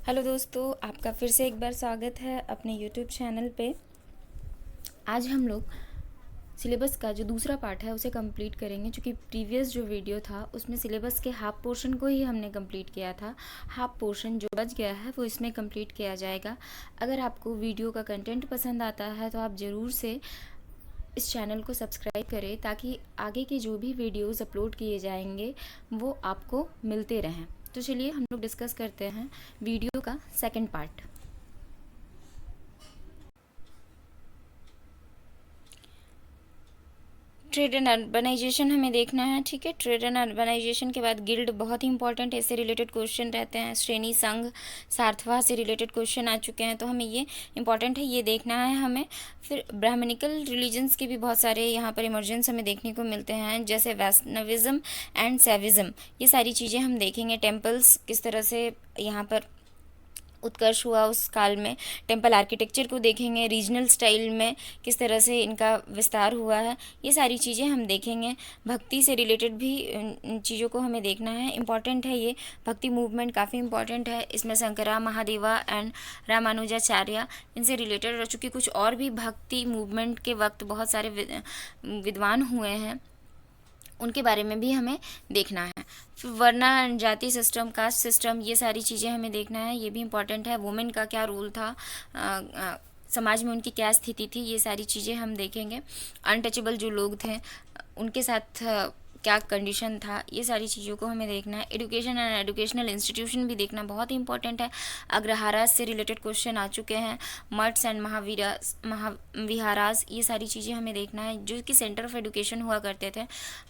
Hello दोस्तों, आपका फिर से एक बार स्वागत है अपने यूट्यूब चैनल पे। आज हम लोग सिलेबस का जो दूसरा पार्ट है उसे कंप्लीट करेंगे, क्योंकि प्रीवियस जो वीडियो था उसमें सिलेबस के हाफ पोर्शन को ही हमने कंप्लीट किया था। हाफ पोर्शन जो बच गया है वो इसमें कंप्लीट किया जाएगा। अगर आपको वीडियो का कंटेंट पसंद आता है तो आप ज़रूर से इस चैनल को सब्सक्राइब करें, ताकि आगे के जो भी वीडियोज़ अपलोड किए जाएंगे वो आपको मिलते रहें। तो चलिए हम लोग डिस्कस करते हैं वीडियो का second part. Trade and urbanisation हमें देखना है, ठीक है। ट्रेड एंड अर्बनाइजेशन के बाद गिल्ड बहुत ही इंपॉर्टेंट है, इससे रिलेटेड क्वेश्चन रहते हैं। श्रेणी, संघ, सार्थवा से रिलेटेड क्वेश्चन आ चुके हैं, तो हमें ये इंपॉर्टेंट है, ये देखना है हमें। फिर ब्राह्मणिकल रिलीजन्स के भी बहुत सारे यहाँ पर इमर्जेंस हमें देखने को मिलते हैं, जैसे वैष्णविज्म एंड सैविज्म, ये सारी चीज़ें हम देखेंगे। टेम्पल्स किस तरह से यहाँ पर उत्कर्ष हुआ उस काल में, टेम्पल आर्किटेक्चर को देखेंगे। रीजनल स्टाइल में किस तरह से इनका विस्तार हुआ है, ये सारी चीज़ें हम देखेंगे। भक्ति से रिलेटेड भी चीज़ों को हमें देखना है, इम्पॉर्टेंट है ये। भक्ति मूवमेंट काफ़ी इंपॉर्टेंट है, इसमें शंकरा, महादेवा एंड रामानुजाचार्य इनसे रिलेटेड रह चुकी। कुछ और भी भक्ति मूवमेंट के वक्त बहुत सारे विद्वान हुए हैं, उनके बारे में भी हमें देखना है। फिर वर्ना जाति सिस्टम, कास्ट सिस्टम, ये सारी चीज़ें हमें देखना है, ये भी इम्पॉर्टेंट है। वुमेन का क्या रोल था, समाज में उनकी क्या स्थिति थी, ये सारी चीज़ें हम देखेंगे। अनटचेबल जो लोग थे उनके साथ क्या कंडीशन था, ये सारी चीज़ों को हमें देखना है। एजुकेशन एंड एजुकेशनल इंस्टीट्यूशन भी देखना बहुत ही इंपॉर्टेंट है। अग्रहारास से रिलेटेड क्वेश्चन आ चुके हैं। मठ्स एंड महाविहारास, ये सारी चीज़ें हमें देखना है, जो कि सेंटर ऑफ एजुकेशन हुआ करते थे।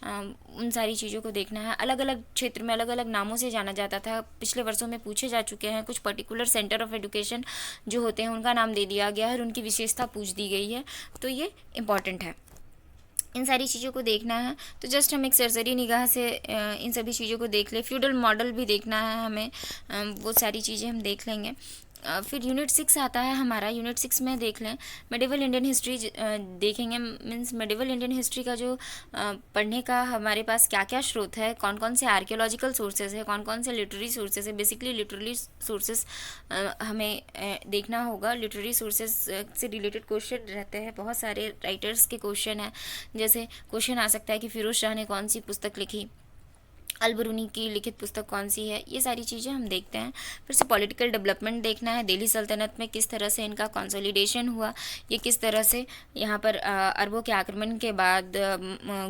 उन सारी चीज़ों को देखना है। अलग अलग क्षेत्र में अलग अलग नामों से जाना जाता था, पिछले वर्षों में पूछे जा चुके हैं। कुछ पर्टिकुलर सेंटर ऑफ एजुकेशन जो होते हैं उनका नाम दे दिया गया है और उनकी विशेषता पूछ दी गई है, तो ये इम्पॉर्टेंट है। इन सारी चीज़ों को देखना है, तो जस्ट हम एक सरसरी निगाह से इन सभी चीज़ों को देख लें। फ्यूडल मॉडल भी देखना है हमें, वो सारी चीज़ें हम देख लेंगे। फिर यूनिट 6 आता है हमारा। यूनिट 6 में देख लें मेडिवल इंडियन हिस्ट्री देखेंगे। मीन्स मेडिवल इंडियन हिस्ट्री का जो पढ़ने का हमारे पास क्या क्या स्रोत है, कौन कौन से आर्कियोलॉजिकल सोर्सेज है, कौन कौन से लिटरेरी सोर्सेज है। बेसिकली लिटरेरी सोर्सेज हमें देखना होगा। लिटरेरी सोर्सेज से रिलेटेड क्वेश्चन रहते हैं, बहुत सारे राइटर्स के क्वेश्चन हैं। जैसे क्वेश्चन आ सकता है कि फिरोज शाह ने कौन सी पुस्तक लिखी, अलबरूनी की लिखित पुस्तक कौन सी है, ये सारी चीज़ें हम देखते हैं। फिर से पॉलिटिकल डेवलपमेंट देखना है। दिल्ली सल्तनत में किस तरह से इनका कंसोलिडेशन हुआ, ये किस तरह से यहाँ पर अरबों के आक्रमण के बाद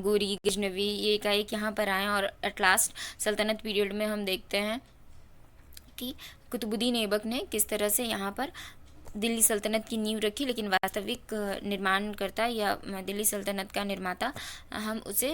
गोरी, गजनवी ये एकाएक यहाँ पर आए, और एट लास्ट सल्तनत पीरियड में हम देखते हैं कि कुतुबुद्दीन ऐबक ने किस तरह से यहाँ पर दिल्ली सल्तनत की नींव रखी। लेकिन वास्तविक निर्माणकर्ता या दिल्ली सल्तनत का निर्माता हम उसे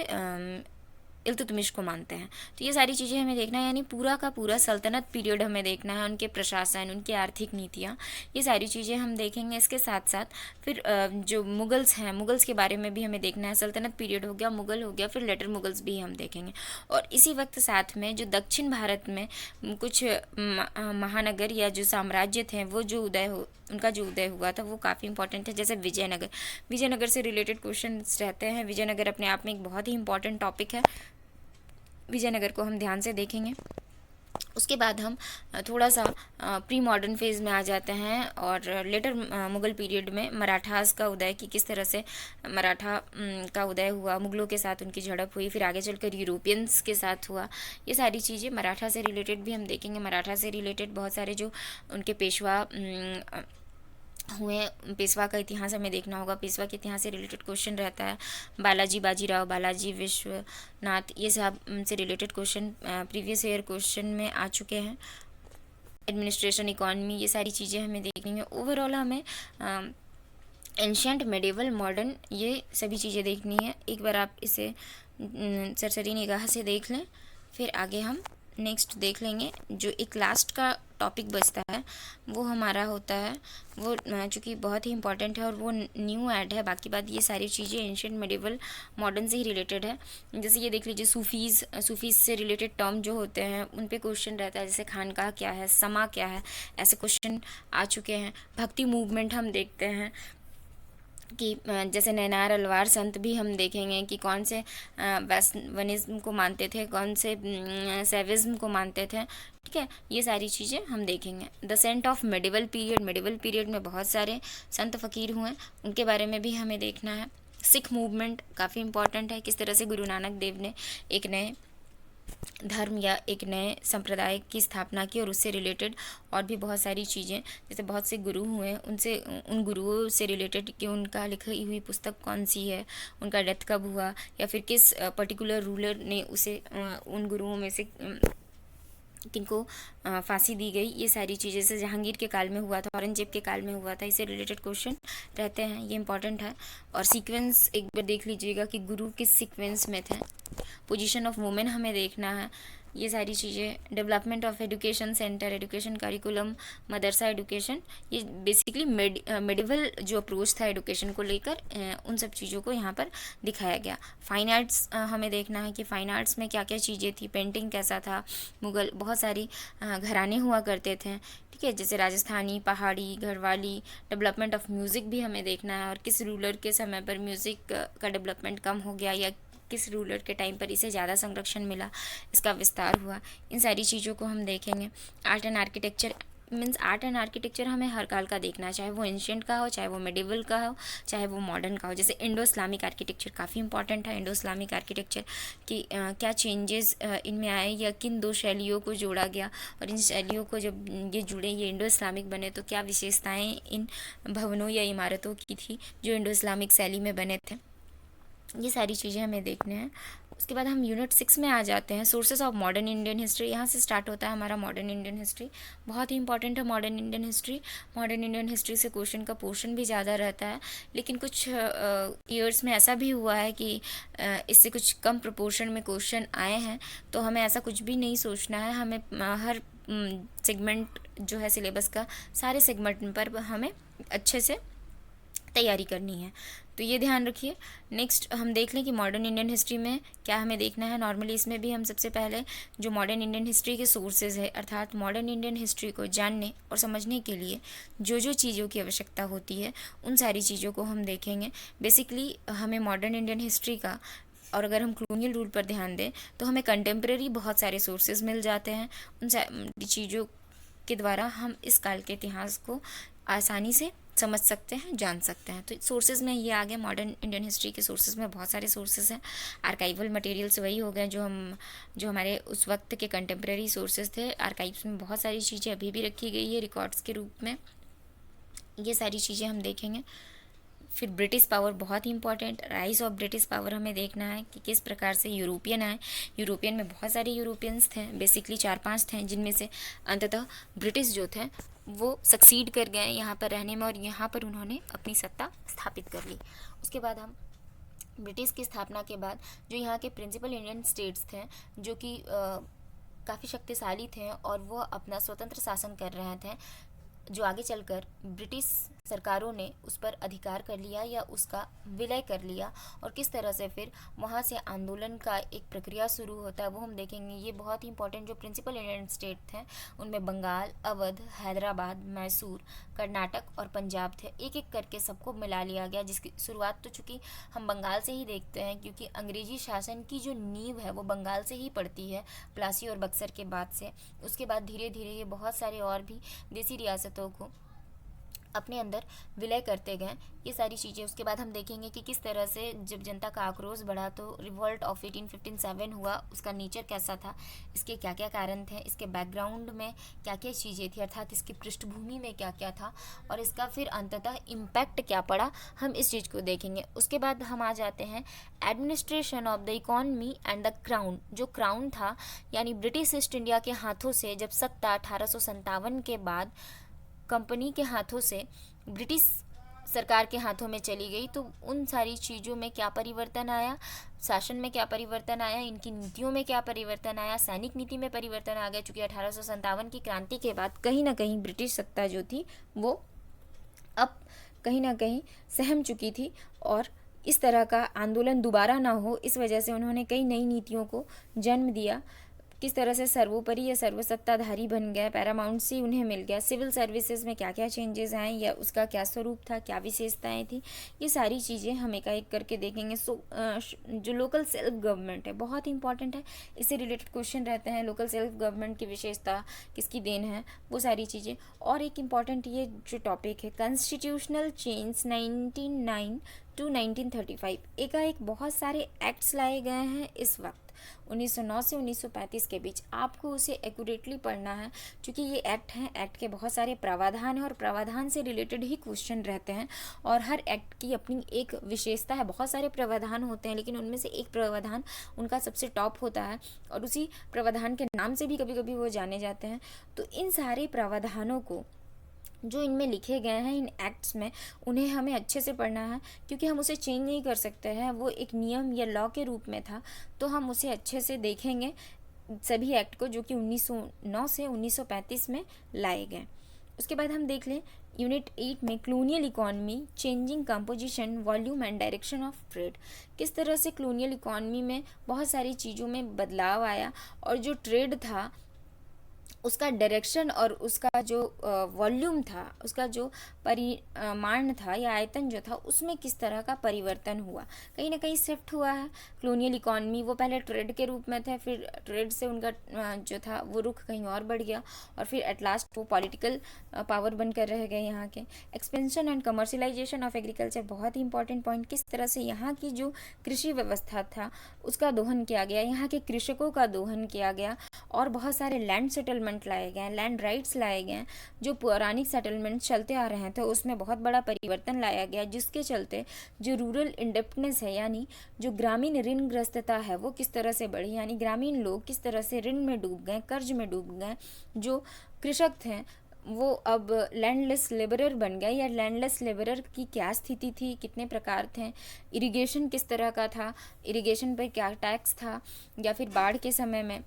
इल्तुतमिश को मानते हैं। तो ये सारी चीज़ें हमें देखना है, यानी पूरा का पूरा सल्तनत पीरियड हमें देखना है, उनके प्रशासन, उनकी आर्थिक नीतियाँ, ये सारी चीज़ें हम देखेंगे। इसके साथ साथ फिर जो मुगल्स हैं, मुगल्स के बारे में भी हमें देखना है। सल्तनत पीरियड हो गया, मुगल हो गया, फिर लेटर मुगल्स भी हम देखेंगे। और इसी वक्त साथ में जो दक्षिण भारत में कुछ महानगर या जो साम्राज्य थे, वो जो उनका जो उदय हुआ था वो काफ़ी इंपॉर्टेंट है। जैसे विजयनगर, विजयनगर से रिलेटेड क्वेश्चन रहते हैं। विजयनगर अपने आप में एक बहुत ही इंपॉर्टेंट टॉपिक है, विजयनगर को हम ध्यान से देखेंगे। उसके बाद हम थोड़ा सा प्री मॉडर्न फेज़ में आ जाते हैं, और लेटर मुग़ल पीरियड में मराठास का उदय, कि किस तरह से मराठा का उदय हुआ, मुग़लों के साथ उनकी झड़प हुई, फिर आगे चलकर यूरोपियंस के साथ हुआ। ये सारी चीज़ें मराठा से रिलेटेड भी हम देखेंगे। मराठा से रिलेटेड बहुत सारे जो उनके पेशवा हुए, पेशवा का इतिहास हमें देखना होगा। पेशवा के इतिहास से रिलेटेड क्वेश्चन रहता है। बालाजी बाजीराव, बालाजी विश्वनाथ, ये सब से related question previous year question में आ चुके हैं। एडमिनिस्ट्रेशन, इकॉनमी, ये सारी चीज़ें हमें देखनी है। ओवरऑल हमें एंशियंट, मेडिवल, मॉडर्न, ये सभी चीज़ें देखनी है। एक बार आप इसे सरसरी निगाह से देख लें, फिर आगे हम नेक्स्ट देख लेंगे। जो एक लास्ट का टॉपिक बचता है वो हमारा होता है, वो चूँकि बहुत ही इंपॉर्टेंट है और वो न्यू ऐड है। बाकी बात ये सारी चीज़ें एंशियंट, मेडिवल, मॉडर्न से ही रिलेटेड है। जैसे ये देख लीजिए, सूफीज़ से रिलेटेड टर्म जो होते हैं उन पे क्वेश्चन रहता है। जैसे खानकाह क्या है, समा क्या है, ऐसे क्वेश्चन आ चुके हैं। भक्ति मूवमेंट हम देखते हैं कि जैसे नैनार अलवार संत भी हम देखेंगे कि कौन से वेस्टर्निज्म को मानते थे, कौन से सेविज्म को मानते थे। ठीक है, ये सारी चीज़ें हम देखेंगे। The saint of medieval period, medieval period में बहुत सारे संत फ़कीर हुए, उनके बारे में भी हमें देखना है। सिख मूवमेंट काफ़ी इंपॉर्टेंट है, किस तरह से गुरु नानक देव ने एक नए धर्म या एक नए संप्रदाय की स्थापना की, और उससे रिलेटेड और भी बहुत सारी चीज़ें, जैसे बहुत से गुरु हुए, उनसे उन गुरुओं से रिलेटेड कि उनका लिखी हुई पुस्तक कौन सी है, उनका डेथ कब हुआ, या फिर किस पर्टिकुलर रूलर ने उसे उन गुरुओं में से किनको फांसी दी गई, ये सारी चीज़ें जैसे जहांगीर के काल में हुआ था, औरंगजेब के काल में हुआ था, इससे रिलेटेड क्वेश्चन रहते हैं, ये इंपॉर्टेंट है। और सीक्वेंस एक बार देख लीजिएगा कि गुरु किस सीक्वेंस में थे। पोजीशन ऑफ वुमेन हमें देखना है, ये सारी चीज़ें। Development of education centre, education curriculum, Madrasa education, ये बेसिकली मेडिवल जो अप्रोच था एजुकेशन को लेकर, उन सब चीज़ों को यहाँ पर दिखाया गया। फाइन आर्ट्स हमें देखना है कि फाइन आर्ट्स में क्या क्या चीज़ें थी, पेंटिंग कैसा था, मुगल बहुत सारी घराने हुआ करते थे। ठीक है, जैसे राजस्थानी, पहाड़ी, घरवाली। डेवलपमेंट ऑफ म्यूज़िक भी हमें देखना है, और किस रूलर के समय पर म्यूज़िक का डेवलपमेंट कम हो गया, या किस रूलर के टाइम पर इसे ज़्यादा संरक्षण मिला, इसका विस्तार हुआ, इन सारी चीज़ों को हम देखेंगे। Art and architecture means art and architecture हमें हर काल का देखना है, चाहे वो एंशियंट का हो, चाहे वो मेडिवल का हो, चाहे वो मॉडर्न का हो। जैसे इंडो इस्लामिक आर्किटेक्चर काफ़ी इंपॉर्टेंट है। इंडो इस्लामिक आर्किटेक्चर की क्या चेंजेस इनमें आए, या किन दो शैलियों को जोड़ा गया, और इन शैलियों को जब ये जुड़े, ये इंडो इस्लामिक बने, तो क्या विशेषताएँ इन भवनों या इमारतों की थी जो इंडो इस्लामिक शैली में बने थे। ये सारी चीज़ें हमें देखने हैं। उसके बाद हम यूनिट 6 में आ जाते हैं, sources of modern Indian history. यहाँ से स्टार्ट होता है हमारा मॉडर्न इंडियन हिस्ट्री। बहुत ही इंपॉर्टेंट है modern Indian history. Modern Indian history से क्वेश्चन का पोर्शन भी ज़्यादा रहता है, लेकिन कुछ ईयर्स में ऐसा भी हुआ है कि इससे कुछ कम प्रोपोर्शन में क्वेश्चन आए हैं। तो हमें ऐसा कुछ भी नहीं सोचना है, हमें हर सेगमेंट जो है सिलेबस का, सारे सेगमेंट पर हमें अच्छे से तैयारी करनी है, तो ये ध्यान रखिए। नेक्स्ट हम देख लें कि मॉडर्न इंडियन हिस्ट्री में क्या हमें देखना है। नॉर्मली इसमें भी हम सबसे पहले जो मॉडर्न इंडियन हिस्ट्री के सोर्सेज है, अर्थात मॉडर्न इंडियन हिस्ट्री को जानने और समझने के लिए जो जो चीज़ों की आवश्यकता होती है, उन सारी चीज़ों को हम देखेंगे। बेसिकली हमें मॉडर्न इंडियन हिस्ट्री का, और अगर हम क्लोनियल रूल पर ध्यान दें तो हमें कंटेम्प्रेरी बहुत सारे सोर्सेज मिल जाते हैं। उन सारी चीज़ों के द्वारा हम इस काल के इतिहास को आसानी से समझ सकते हैं, जान सकते हैं। तो सोर्सेज में ये आ गए, मॉडर्न इंडियन हिस्ट्री के सोर्सेज में बहुत सारे सोर्सेज हैं। आर्काइवल मटेरियल्स वही हो गए जो हमारे उस वक्त के कंटेम्प्रेरी सोर्सेज थे। आर्काइव्स में बहुत सारी चीज़ें अभी भी रखी गई है रिकॉर्ड्स के रूप में, ये सारी चीज़ें हम देखेंगे। फिर ब्रिटिश पावर बहुत ही important, rise of British power हमें देखना है कि किस प्रकार से यूरोपियन आए। यूरोपियन में बहुत सारे यूरोपियंस थे, बेसिकली 4-5 थे, जिनमें से अंततः ब्रिटिश जो थे वो सक्सीड कर गए यहाँ पर रहने में, और यहाँ पर उन्होंने अपनी सत्ता स्थापित कर ली। उसके बाद हम ब्रिटिश की स्थापना के बाद जो यहाँ के प्रिंसिपल इंडियन स्टेट्स थे, जो कि काफ़ी शक्तिशाली थे और वो अपना स्वतंत्र शासन कर रहे थे, जो आगे चलकर ब्रिटिश सरकारों ने उस पर अधिकार कर लिया या उसका विलय कर लिया, और किस तरह से फिर वहाँ से आंदोलन का एक प्रक्रिया शुरू होता है, वो हम देखेंगे। ये बहुत ही इंपॉर्टेंट जो प्रिंसिपल इंडियन स्टेट थे, उनमें बंगाल, अवध, हैदराबाद, मैसूर, कर्नाटक और पंजाब थे। एक एक करके सबको मिला लिया गया, जिसकी शुरुआत तो चूँकि हम बंगाल से ही देखते हैं, क्योंकि अंग्रेजी शासन की जो नींव है वो बंगाल से ही पड़ती है, प्लासी और बक्सर के बाद से। उसके बाद धीरे धीरे ये बहुत सारे और भी देसी रियासतों को अपने अंदर विलय करते गए, ये सारी चीज़ें। उसके बाद हम देखेंगे कि किस तरह से जब जनता का आक्रोश बढ़ा तो रिवॉल्ट ऑफ 1857 हुआ, उसका नेचर कैसा था, इसके क्या क्या कारण थे, इसके बैकग्राउंड में क्या क्या चीज़ें थी, अर्थात इसकी पृष्ठभूमि में क्या क्या था, और इसका फिर अंततः इम्पैक्ट क्या पड़ा, हम इस चीज़ को देखेंगे। उसके बाद हम आ जाते हैं administration of the economy and the crown. जो क्राउन था यानी ब्रिटिश ईस्ट इंडिया के हाथों से जब सत्ता 1857 के बाद कंपनी के हाथों से ब्रिटिश सरकार के हाथों में चली गई, तो उन सारी चीज़ों में क्या परिवर्तन आया, शासन में क्या परिवर्तन आया, इनकी नीतियों में क्या परिवर्तन आया, सैनिक नीति में परिवर्तन आ गया। चूँकि 1857 की क्रांति के बाद कहीं ना कहीं ब्रिटिश सत्ता जो थी वो अब कहीं ना कहीं सहम चुकी थी, और इस तरह का आंदोलन दोबारा ना हो, इस वजह से उन्होंने कई नई नीतियों को जन्म दिया। किस तरह से सर्वोपरि या सर्वसत्ताधारी बन गया, पैरामाउंट सी उन्हें मिल गया, सिविल सर्विसेज में क्या क्या चेंजेस आए या उसका क्या स्वरूप था, क्या विशेषताएं थी, ये सारी चीज़ें हम एक एक करके देखेंगे। जो लोकल सेल्फ गवर्नमेंट है बहुत इंपॉर्टेंट है, इससे रिलेटेड क्वेश्चन रहते हैं। लोकल सेल्फ गवर्नमेंट की विशेषता किसकी देन है, वो सारी चीज़ें। और एक इम्पॉर्टेंट ये जो टॉपिक है कॉन्स्टिट्यूशनल चेंज 1909 टू 1935, एकाएक बहुत सारे एक्ट्स लाए गए हैं इस वक्त 1909 से 1935 के बीच। आपको उसे एक्यूरेटली पढ़ना है क्योंकि ये एक्ट हैं, एक्ट के बहुत सारे प्रावधान हैं और प्रावधान से रिलेटेड ही क्वेश्चन रहते हैं। और हर एक्ट की अपनी एक विशेषता है, बहुत सारे प्रावधान होते हैं लेकिन उनमें से एक प्रावधान उनका सबसे टॉप होता है और उसी प्रावधान के नाम से भी कभी कभी वो जाने जाते हैं। तो इन सारे प्रावधानों को जो इनमें लिखे गए हैं इन एक्ट्स में, उन्हें हमें अच्छे से पढ़ना है क्योंकि हम उसे चेंज नहीं कर सकते हैं, वो एक नियम या लॉ के रूप में था। तो हम उसे अच्छे से देखेंगे सभी एक्ट को जो कि 1909 से 1935 में लाए गए। उसके बाद हम देख लें यूनिट 8 में colonial economy, changing composition, volume and direction of trade. किस तरह से क्लोनियल इकॉनमी में बहुत सारी चीज़ों में बदलाव आया और जो ट्रेड था उसका डायरेक्शन और उसका जो वॉल्यूम था, उसका जो परिमाण था या आयतन जो था, उसमें किस तरह का परिवर्तन हुआ, कहीं ना कहीं शिफ्ट हुआ है। कॉलोनियल इकॉनमी वो पहले ट्रेड के रूप में थे, फिर ट्रेड से उनका जो था वो रुख कहीं और बढ़ गया और फिर एट लास्ट वो पॉलिटिकल पावर बनकर रह गए यहाँ के। Expansion and commercialisation of agriculture बहुत ही इंपॉर्टेंट पॉइंट। किस तरह से यहाँ की जो कृषि व्यवस्था था उसका दोहन किया गया, यहाँ के कृषकों का दोहन किया गया और बहुत सारे लैंड सेटलमेंट लाए गए, लैंड राइट्स लाए गए। जो पौराणिक सेटलमेंट चलते आ रहे थे उसमें बहुत बड़ा परिवर्तन लाया गया, जिसके चलते जो रूरल इंडेप्टनेस है यानी जो ग्रामीण ऋणग्रस्तता है वो किस तरह से बढ़ी, यानी ग्रामीण लोग किस तरह से ऋण में डूब गए, कर्ज में डूब गए। जो कृषक थे वो अब लैंडलेस लेबरर बन गए, या लैंडलेस लेबरर की क्या स्थिति थी, कितने प्रकार थे, इरिगेशन किस तरह का था, इरिगेशन पर क्या टैक्स था, या फिर बाढ़ के समय में,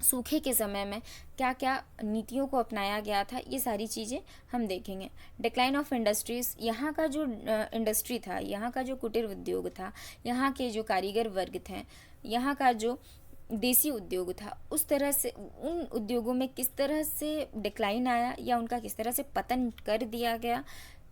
सूखे के समय में क्या क्या नीतियों को अपनाया गया था, ये सारी चीज़ें हम देखेंगे। डिक्लाइन ऑफ इंडस्ट्रीज़, यहाँ का जो इंडस्ट्री था, यहाँ का जो कुटीर उद्योग था, यहाँ के जो कारीगर वर्ग थे, यहाँ का जो देसी उद्योग था, उस तरह से उन उद्योगों में किस तरह से डिक्लाइन आया या उनका किस तरह से पतन कर दिया गया।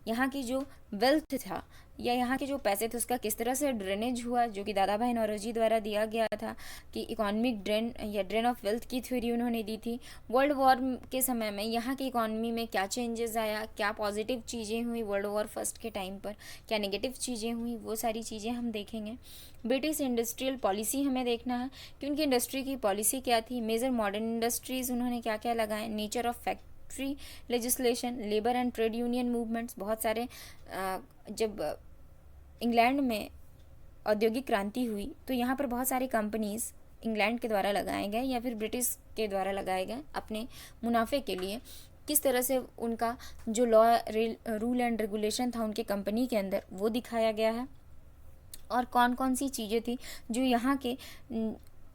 यहाँ की जो वेल्थ था या यहाँ के जो पैसे थे उसका किस तरह से ड्रेनेज हुआ, जो कि दादा भाई नौरोजी द्वारा दिया गया था कि इकोनॉमिक ड्रेन या ड्रेन ऑफ वेल्थ की थ्योरी उन्होंने दी थी। वर्ल्ड वॉर के समय में यहाँ की इकोनॉमी में क्या चेंजेस आया, क्या पॉजिटिव चीज़ें हुई वर्ल्ड वॉर फर्स्ट के टाइम पर, क्या नेगेटिव चीज़ें हुई, वो सारी चीज़ें हम देखेंगे। ब्रिटिश इंडस्ट्रियल पॉलिसी हमें देखना है कि उनकी इंडस्ट्री की पॉलिसी क्या थी, मेजर मॉडर्न इंडस्ट्रीज़ उन्होंने क्या क्या लगाए, nature of factory legislation, labour and trade union movements. बहुत सारे जब इंग्लैंड में औद्योगिक क्रांति हुई तो यहाँ पर बहुत सारी कंपनीज़ इंग्लैंड के द्वारा लगाए गए या फिर ब्रिटिश के द्वारा लगाए गए अपने मुनाफे के लिए। किस तरह से उनका जो लॉ रूल एंड रेगुलेशन था उनके कंपनी के अंदर वो दिखाया गया है, और कौन कौन सी चीज़ें थी जो यहाँ के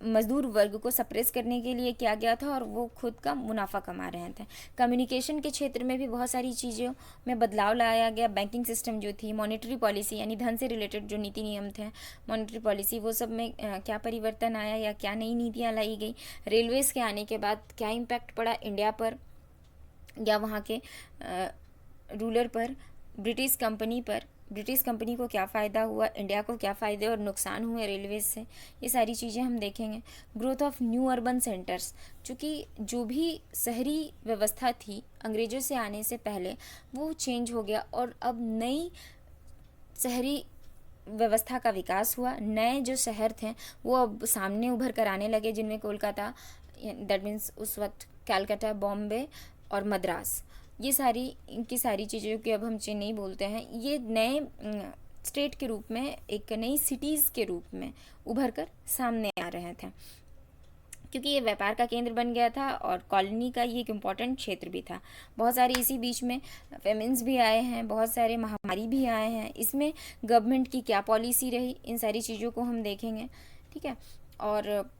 मजदूर वर्ग को सप्रेस करने के लिए किया गया था और वो खुद का मुनाफा कमा रहे थे। कम्युनिकेशन के क्षेत्र में भी बहुत सारी चीज़ों में बदलाव लाया गया। बैंकिंग सिस्टम जो थी, मॉनेटरी पॉलिसी यानी धन से रिलेटेड जो नीति नियम थे, मॉनेटरी पॉलिसी, वो सब में क्या परिवर्तन आया या क्या नई नीतियाँ लाई गई। रेलवेज़ के आने के बाद क्या इम्पैक्ट पड़ा इंडिया पर या वहाँ के रूलर पर, ब्रिटिश कंपनी पर, ब्रिटिश कंपनी को क्या फ़ायदा हुआ, इंडिया को क्या फ़ायदे और नुकसान हुए रेलवेज से, ये सारी चीज़ें हम देखेंगे। Growth of new urban centres, चूँकि जो भी शहरी व्यवस्था थी अंग्रेज़ों से आने से पहले वो चेंज हो गया और अब नई शहरी व्यवस्था का विकास हुआ। नए जो शहर थे वो अब सामने उभर कर आने लगे, जिनमें कोलकाता, दैट मीन्स उस वक्त कैलकाटा, बॉम्बे और मद्रास, ये सारी इनकी सारी चीज़ों की अब हम चेन्नई बोलते हैं, ये नए स्टेट के रूप में, एक नई सिटीज़ के रूप में उभर कर सामने आ रहे थे, क्योंकि ये व्यापार का केंद्र बन गया था और कॉलोनी का ये एक इम्पॉर्टेंट क्षेत्र भी था। बहुत सारे इसी बीच में फेमिन्स भी आए हैं, बहुत सारे महामारी भी आए हैं। इसमें गवर्नमेंट की क्या पॉलिसी रही, इन सारी चीज़ों को हम देखेंगे, ठीक है। और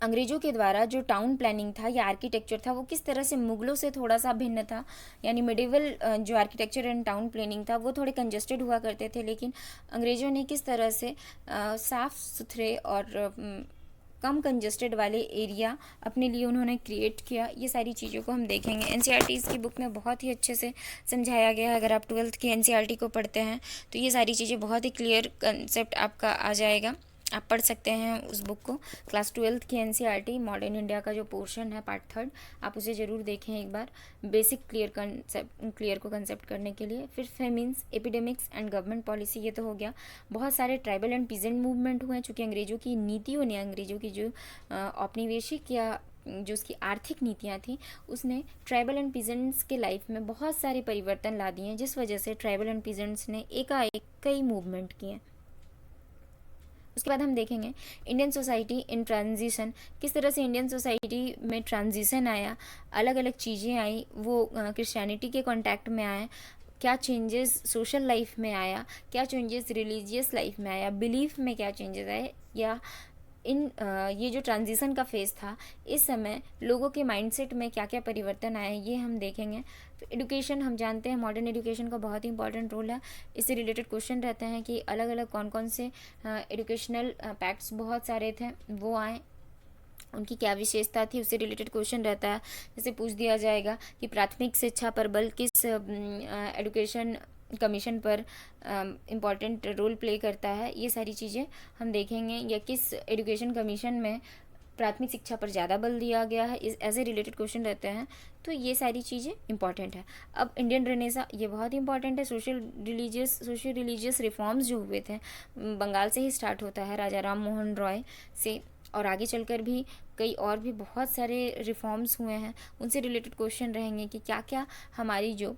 अंग्रेज़ों के द्वारा जो टाउन प्लानिंग था या आर्किटेक्चर था वो किस तरह से मुगलों से थोड़ा सा भिन्न था, यानी मिडिवल जो आर्किटेक्चर एंड टाउन प्लानिंग था वो थोड़े कंजेस्टेड हुआ करते थे, लेकिन अंग्रेज़ों ने किस तरह से साफ़ सुथरे और कम कंजस्टेड वाले एरिया अपने लिए उन्होंने क्रिएट किया। ये सारी चीज़ों को हम देखेंगे। एनसीईआरटी की बुक में बहुत ही अच्छे से समझाया गया है। अगर आप 12th की एनसीईआरटी को पढ़ते हैं तो ये सारी चीज़ें बहुत ही क्लियर कंसेप्ट आपका आ जाएगा। आप पढ़ सकते हैं उस बुक को। क्लास 12th की एनसीईआरटी मॉडर्न इंडिया का जो पोर्शन है पार्ट 3, आप उसे ज़रूर देखें एक बार, बेसिक क्लियर को कंसेप्ट करने के लिए। फिर famines, epidemics and government policy, ये तो हो गया। बहुत सारे ट्राइबल एंड पीजेंट मूवमेंट हुए चूँकि अंग्रेज़ों की नीतियों ने, अंग्रेज़ों की जो औपनिवेशिक या जो उसकी आर्थिक नीतियाँ थी उसने ट्राइबल एंड पीजेंट्स के लाइफ में बहुत सारे परिवर्तन ला दिए हैं, जिस वजह से ट्राइबल एंड पीजेंट्स ने एकाएक कई मूवमेंट किए। उसके बाद हम देखेंगे इंडियन सोसाइटी इन ट्रांजिशन, किस तरह से इंडियन सोसाइटी में ट्रांजिशन आया, अलग अलग चीज़ें आई, वो क्रिश्चियनिटी के कॉन्टैक्ट में आए, क्या चेंजेस सोशल लाइफ में आया, क्या चेंजेस रिलीजियस लाइफ में आया, बिलीफ में क्या चेंजेस आए, या ये जो ट्रांजिशन का फेज़ था इस समय लोगों के माइंडसेट में क्या क्या परिवर्तन आए, ये हम देखेंगे। तो एजुकेशन, हम जानते हैं मॉडर्न एजुकेशन का बहुत ही इंपॉर्टेंट रोल है। इससे रिलेटेड क्वेश्चन रहते हैं कि अलग अलग कौन कौन से एजुकेशनल पैक्ट्स बहुत सारे थे वो आए, उनकी क्या विशेषता थी, उससे रिलेटेड क्वेश्चन रहता है। जैसे पूछ दिया जाएगा कि प्राथमिक शिक्षा पर बल किस एजुकेशन कमीशन पर इम्पॉर्टेंट रोल प्ले करता है, ये सारी चीज़ें हम देखेंगे। या किस एजुकेशन कमीशन में प्राथमिक शिक्षा पर ज़्यादा बल दिया गया है, इस ऐसे रिलेटेड क्वेश्चन रहते हैं। तो ये सारी चीज़ें इंपॉर्टेंट है। अब इंडियन रेनेसा, ये बहुत इंपॉर्टेंट है। सोशल रिलीजियस रिफॉर्म्स जो हुए थे बंगाल से ही स्टार्ट होता है, राजा राम मोहन रॉय से, और आगे चलकर भी कई और भी बहुत सारे रिफॉर्म्स हुए हैं। उनसे रिलेटेड क्वेश्चन रहेंगे कि क्या क्या हमारी जो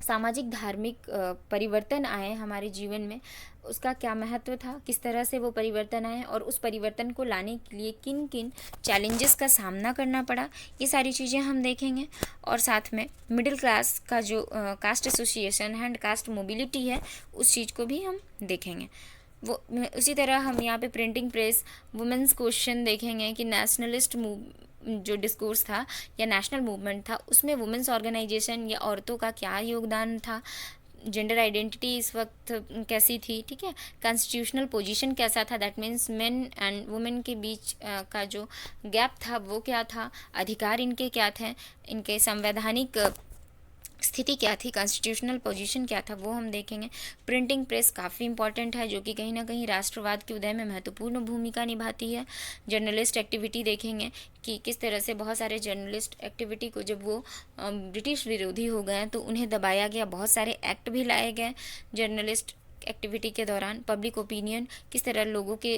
सामाजिक धार्मिक परिवर्तन आए हमारे जीवन में, उसका क्या महत्व था, किस तरह से वो परिवर्तन आए, और उस परिवर्तन को लाने के लिए किन किन चैलेंजेस का सामना करना पड़ा, ये सारी चीज़ें हम देखेंगे। और साथ में मिडिल क्लास का जो caste association and caste mobility है, उस चीज़ को भी हम देखेंगे। वो उसी तरह हम यहाँ पे प्रिंटिंग प्रेस, वुमेंस क्वेश्चन देखेंगे कि नेशनलिस्ट जो डिस्कोर्स था या नेशनल मूवमेंट था उसमें वुमेंस ऑर्गेनाइजेशन या औरतों का क्या योगदान था, जेंडर आइडेंटिटी इस वक्त कैसी थी, ठीक है, कॉन्स्टिट्यूशनल पोजीशन कैसा था, that means main and women के बीच का जो गैप था वो क्या था, अधिकार इनके क्या थे, इनके संवैधानिक स्थिति क्या थी, कॉन्स्टिट्यूशनल पोजीशन क्या था, वो हम देखेंगे। प्रिंटिंग प्रेस काफ़ी इंपॉर्टेंट है, जो कि कहीं ना कहीं राष्ट्रवाद के उदय में महत्वपूर्ण भूमिका निभाती है। जर्नलिस्ट एक्टिविटी देखेंगे कि किस तरह से बहुत सारे जर्नलिस्ट एक्टिविटी को, जब वो ब्रिटिश विरोधी हो गए तो उन्हें दबाया गया, बहुत सारे एक्ट भी लाए गए जर्नलिस्ट एक्टिविटी के दौरान। पब्लिक ओपिनियन, किस तरह लोगों के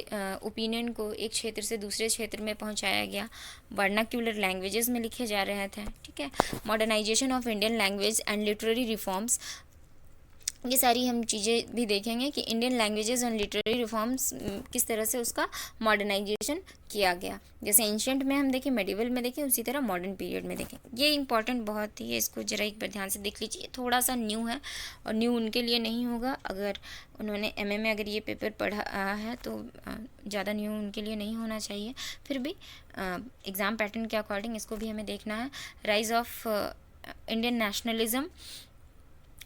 ओपिनियन को एक क्षेत्र से दूसरे क्षेत्र में पहुंचाया गया, वर्नाक्यूलर लैंग्वेजेस में लिखे जा रहे थे, ठीक है। Modernisation of Indian language and literary reforms, ये सारी हम चीज़ें भी देखेंगे कि Indian languages and literary reforms किस तरह से उसका मॉडर्नाइजेशन किया गया। जैसे एंशियंट में हम देखें, मेडिवल में देखें, उसी तरह मॉडर्न पीरियड में देखें। ये इंपॉर्टेंट बहुत ही है, इसको जरा एक बार ध्यान से देख लीजिए। थोड़ा सा न्यू है और न्यू उनके लिए नहीं होगा अगर उन्होंने एमए में अगर ये पेपर पढ़ा है तो ज़्यादा न्यू उनके लिए नहीं होना चाहिए। फिर भी एग्ज़ाम पैटर्न के अकॉर्डिंग इसको भी हमें देखना है। Rise of Indian nationalism,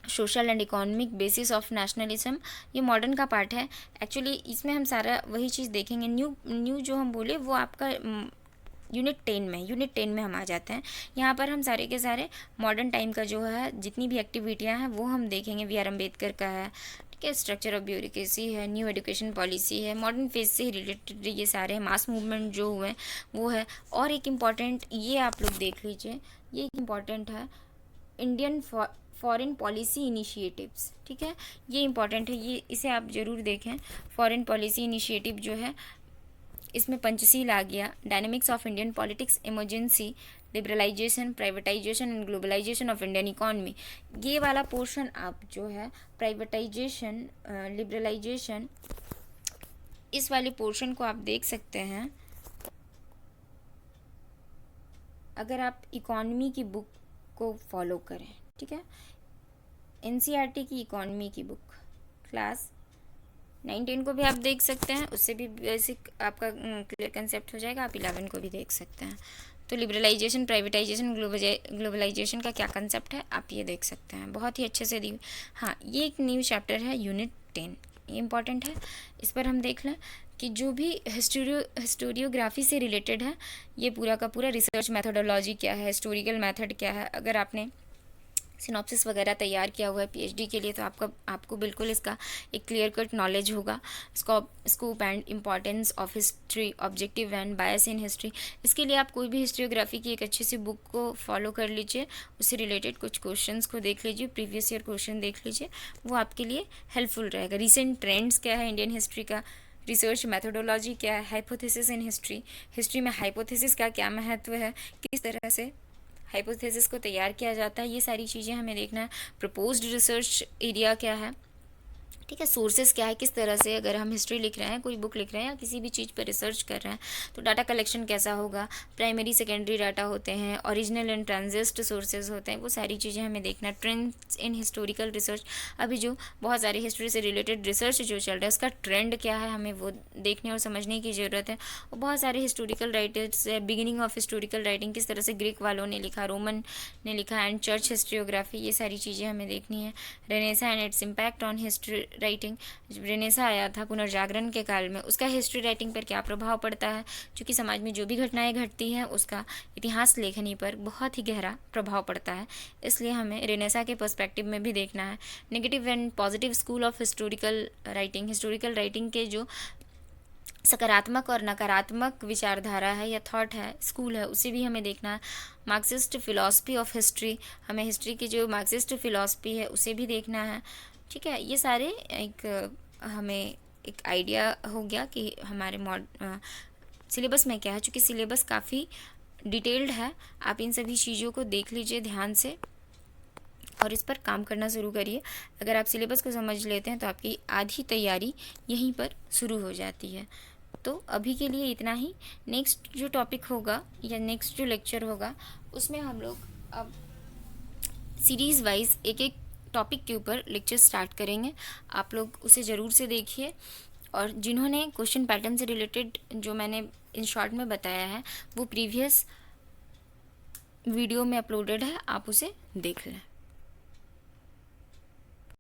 social and economic basis of nationalism, ये मॉडर्न का पार्ट है। एक्चुअली इसमें हम सारा वही चीज़ देखेंगे। न्यू जो हम बोले वो आपका यूनिट 10 में हम आ जाते हैं। यहाँ पर हम सारे के सारे मॉडर्न टाइम का जो है जितनी भी एक्टिविटियाँ हैं वो हम देखेंगे। वी आर अम्बेडकर का है, ठीक है, स्ट्रक्चर ऑफ ब्यूरोक्रेसी है, न्यू एजुकेशन पॉलिसी है, मॉडर्न फेज से रिलेटेड ये सारे मास मूवमेंट जो हुए वो है। और एक इम्पॉर्टेंट ये आप लोग देख लीजिए, ये एक इम्पॉर्टेंट है, इंडियन फॉरेन पॉलिसी इनिशिएटिव्स, ठीक है, ये इंपॉर्टेंट है, ये इसे आप ज़रूर देखें। फॉरेन पॉलिसी इनिशिएटिव जो है इसमें पंचशील आ गया, dynamics of Indian politics, emergency, liberalisation, privatisation and globalisation of Indian economy. ये वाला पोर्शन आप जो है प्राइवेटाइजेशन, लिबरलाइजेशन, इस वाले पोर्शन को आप देख सकते हैं अगर आप इकॉनमी की बुक को फॉलो करें, ठीक है। एनसीईआरटी की इकॉनमी की बुक क्लास 9-10 को भी आप देख सकते हैं, उससे भी बेसिक आपका क्लियर कंसेप्ट हो जाएगा। आप 11 को भी देख सकते हैं। तो लिबरलाइजेशन, प्राइवेटाइजेशन, ग्लोबलाइजेशन का क्या कंसेप्ट है आप ये देख सकते हैं, बहुत ही अच्छे से दी। हाँ, ये एक न्यू चैप्टर है यूनिट 10, ये इंपॉर्टेंट है, इस पर हम देख लें। कि जो भी हिस्टोरियोग्राफी से रिलेटेड है, ये पूरा का पूरा रिसर्च मेथोडोलॉजी क्या है, हिस्टोरिकल मेथड क्या है। अगर आपने सिनॉप्सिस वगैरह तैयार किया हुआ है पीएचडी के लिए, तो आपको बिल्कुल इसका एक क्लियर कट नॉलेज होगा। Scope and importance of history, objective and bias in history. इसके लिए आप कोई भी हिस्ट्रियोग्राफी की एक अच्छी सी बुक को फॉलो कर लीजिए, उससे रिलेटेड कुछ क्वेश्चंस को देख लीजिए, प्रीवियस ईयर क्वेश्चन देख लीजिए, वो आपके लिए हेल्पफुल रहेगा। रिसेंट ट्रेंड्स क्या है इंडियन हिस्ट्री का, रिसर्च मेथोडोलॉजी क्या है, हाइपोथेसिस इन हिस्ट्री, हिस्ट्री में हाइपोथेसिस का क्या महत्व है, किस तरह से हाइपोथेसिस को तैयार किया जाता है, ये सारी चीज़ें हमें देखना है। प्रपोज्ड रिसर्च एरिया क्या है, ठीक है, सोर्सेज क्या है, किस तरह से अगर हम हिस्ट्री लिख रहे हैं, कोई बुक लिख रहे हैं या किसी भी चीज़ पर रिसर्च कर रहे हैं, तो डाटा कलेक्शन कैसा होगा, प्राइमरी सेकेंडरी डाटा होते हैं, ओरिजिनल एंड ट्रांजिस्ट सोर्सेज होते हैं, वो सारी चीज़ें हमें देखना है। ट्रेंड्स इन हिस्टोरिकल रिसर्च, अभी जो बहुत सारी हिस्ट्री से रिलेटेड रिसर्च जो चल रहा है उसका ट्रेंड क्या है, हमें वो देखने और समझने की ज़रूरत है। और बहुत सारे historical writers, beginning of historical writing किस तरह से ग्रीक वालों ने लिखा, रोमन ने लिखा, एंड चर्च हिस्ट्रियोग्राफी, ये सारी चीज़ें हमें देखनी है। Renaissance and its impact on history writing, जब रेनेसा आया था पुनर्जागरण के काल में, उसका हिस्ट्री राइटिंग पर क्या प्रभाव पड़ता है, क्योंकि समाज में जो भी घटनाएं घटती हैं उसका इतिहास लेखनी पर बहुत ही गहरा प्रभाव पड़ता है, इसलिए हमें रेनेसा के पर्सपेक्टिव में भी देखना है। Negative and positive school of historical writing, historical writing के जो सकारात्मक और नकारात्मक विचारधारा है या थॉट है, स्कूल है, उसे भी हमें देखना है। मार्क्सिस्ट फिलॉसफी ऑफ हिस्ट्री, हमें हिस्ट्री की जो मार्क्सिस्ट फिलॉसफी है उसे भी देखना है, ठीक है। ये सारे एक हमें एक आइडिया हो गया कि हमारे सिलेबस में क्या है। चूँकि सिलेबस काफ़ी डिटेल्ड है, आप इन सभी चीज़ों को देख लीजिए ध्यान से और इस पर काम करना शुरू करिए। अगर आप सिलेबस को समझ लेते हैं तो आपकी आधी तैयारी यहीं पर शुरू हो जाती है। तो अभी के लिए इतना ही। नेक्स्ट जो टॉपिक होगा या नेक्स्ट जो लेक्चर होगा उसमें हम लोग अब सीरीज़ वाइज एक एक टॉपिक के ऊपर लेक्चर स्टार्ट करेंगे। आप लोग उसे ज़रूर से देखिए, और जिन्होंने क्वेश्चन पैटर्न से रिलेटेड जो मैंने इन शॉर्ट में बताया है वो प्रीवियस वीडियो में अपलोडेड है, आप उसे देख लें।